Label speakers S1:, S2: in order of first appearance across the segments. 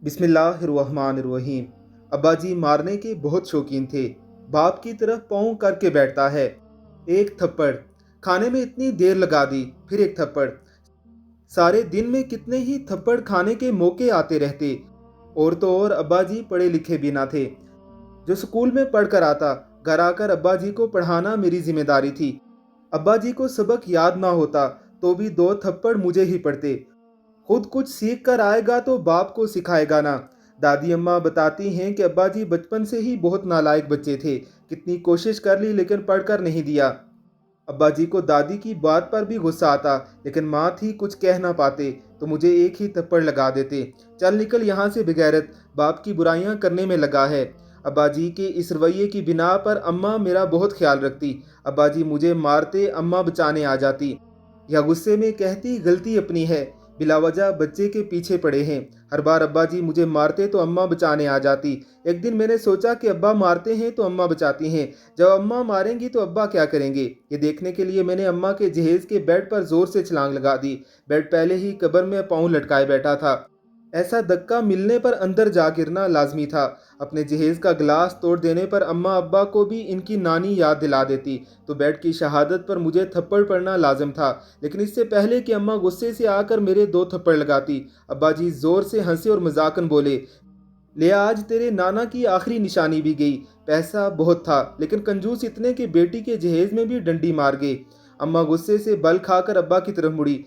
S1: बिस्मिल्लाहिर्रहमानिर्रहीम। अब्बा जी मारने के बहुत शौकीन थे। बाप की तरफ पाँव करके बैठता है, एक थप्पड़, खाने में इतनी देर लगा दी, फिर एक थप्पड़। सारे दिन में कितने ही थप्पड़ खाने के मौके आते रहते। और तो और अब्बा जी पढ़े लिखे भी ना थे। जो स्कूल में पढ़ कर आता, घर आकर अब्बा जी को पढ़ाना मेरी जिम्मेदारी थी। अब्बा जी को सबक याद ना होता तो भी 2 थप्पड़ मुझे ही पड़ते। खुद कुछ सीख कर आएगा तो बाप को सिखाएगा ना। दादी अम्मा बताती हैं कि अब्बा जी बचपन से ही बहुत नालायक बच्चे थे। कितनी कोशिश कर ली लेकिन पढ़कर नहीं दिया। अब्बा जी को दादी की बात पर भी गुस्सा आता, लेकिन माँ थी, कुछ कह ना पाते तो मुझे एक ही थप्पड़ लगा देते। चल निकल यहाँ से बेगैरत, बाप की बुराइयाँ करने में लगा है। अब्बा जी के इस रवैये की बिना पर अम्मा मेरा बहुत ख्याल रखती। अब्बा जी मुझे मारते, अम्मा बचाने आ जाती या गुस्से में कहती गलती अपनी है, बिलावजह बच्चे के पीछे पड़े हैं। हर बार अब्बा जी मुझे मारते तो अम्मा बचाने आ जाती। एक दिन मैंने सोचा कि अब्बा मारते हैं तो अम्मा बचाती हैं, जब अम्मा मारेंगी तो अब्बा क्या करेंगे। ये देखने के लिए मैंने अम्मा के जहेज के बेड पर जोर से छलांग लगा दी। बेड पहले ही कब्र में पाँव लटकाए बैठा था। ऐसा धक्का मिलने पर अंदर जा गिरना लाजमी था। अपने जहेज का गिलास तोड़ देने पर अम्मा अब्बा को भी इनकी नानी याद दिला देती तो बेड की शहादत पर मुझे थप्पड़ पड़ना लाजिम था। लेकिन इससे पहले कि अम्मा गुस्से से आकर मेरे 2 थप्पड़ लगाती, अब्बा जी जोर से हंसे और मजाकन बोले, ले आज तेरे नाना की आखिरी निशानी भी गई। पैसा बहुत था लेकिन कंजूस इतने कि बेटी के जहेज में भी डंडी मार गए। अम्मा गुस्से से बल खाकर अब्बा की तरफ मुड़ी,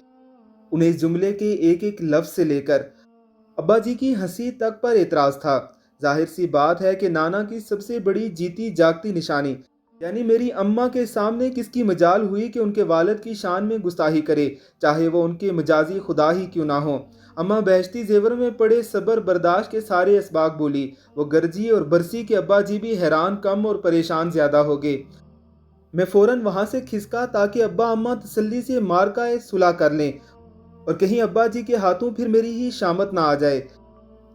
S1: उन्हें इस जुमले के एक एक लफ्ज से लेकर। अब्बा जी की हंसी तक पर एतराज था। जाहिर सी बात है कि नाना की सबसे बड़ी जीती जागती निशानी यानी मेरी अम्मा के सामने किसकी मजाल हुई कि उनके वालिद की शान में गुस्ताखी करे, चाहे वो उनके मजाजी खुदा ही क्यों ना हो। अम्मा बहश्ती जेवर में पड़े सब्र बर्दाश्त के सारे इसबाक बोली। वो गरजी और बरसी के अब्बा जी भी हैरान कम और परेशान ज्यादा हो गए। मैं फौरन वहां से खिसका ताकि अब्बा अम्मा तसल्ली से मार का सुलह कर लें और कहीं अब्बा जी के हाथों फिर मेरी ही शामत ना आ जाए।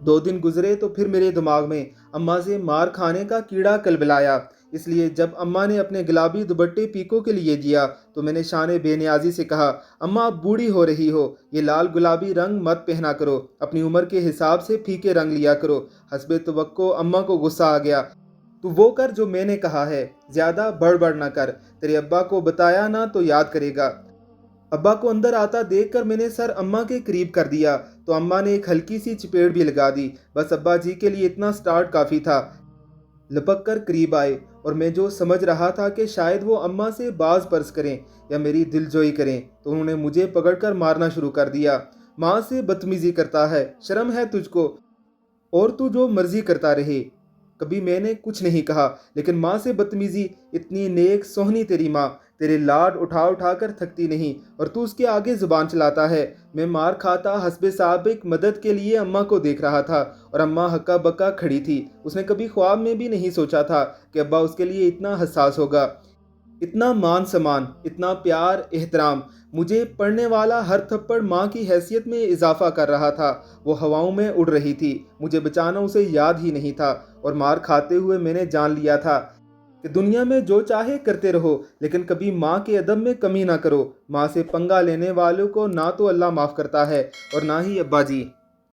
S1: 2 दिन गुजरे तो फिर मेरे दिमाग में अम्मा से मार खाने का कीड़ा कलबलाया। इसलिए जब अम्मा ने अपने गुलाबी दुपट्टे पीको के लिए दिया तो मैंने शान बेनियाजी से कहा, अम्मा आप बूढ़ी हो रही हो, ये लाल गुलाबी रंग मत पहना करो, अपनी उम्र के हिसाब से फीके रंग लिया करो। हस्बे तवक्को अम्मा को गुस्सा आ गया, तू वो कर जो मैंने कहा है, ज्यादा बड़बड़ ना कर, तेरे अब्बा को बताया ना तो याद करेगा। अब्बा को अंदर आता देखकर मैंने सर अम्मा के करीब कर दिया तो अम्मा ने एक हल्की सी चपेट भी लगा दी। बस अब्बा जी के लिए इतना स्टार्ट काफ़ी था। लपक कर करीब आए और मैं जो समझ रहा था कि शायद वो अम्मा से बाज पर्स करें या मेरी दिलजोई करें, तो उन्होंने मुझे पकड़कर मारना शुरू कर दिया। माँ से बदतमीजी करता है, शर्म है तुझको, और तू जो मर्जी करता रहे। कभी मैंने कुछ नहीं कहा, लेकिन माँ से बदतमीजी, इतनी नेक सोहनी तेरी माँ, तेरे लाड उठा उठा कर थकती नहीं और तू उसके आगे जुबान चलाता है। मैं मार खाता हस्बे साबिक मदद के लिए अम्मा को देख रहा था और अम्मा हक्का बक्का खड़ी थी। उसने कभी ख्वाब में भी नहीं सोचा था कि अब्बा उसके लिए इतना हसास होगा। इतना मान सम्मान, इतना प्यार एहतराम। मुझे पड़ने वाला हर थप्पड़ माँ की हैसियत में इजाफा कर रहा था। वो हवाओं में उड़ रही थी, मुझे बचाना उसे याद ही नहीं था। और मार खाते हुए मैंने जान लिया था कि दुनिया में जो चाहे करते रहो, लेकिन कभी माँ के अदब में कमी ना करो। माँ से पंगा लेने वालों को ना तो अल्लाह माफ़ करता है और ना ही अब्बा जी।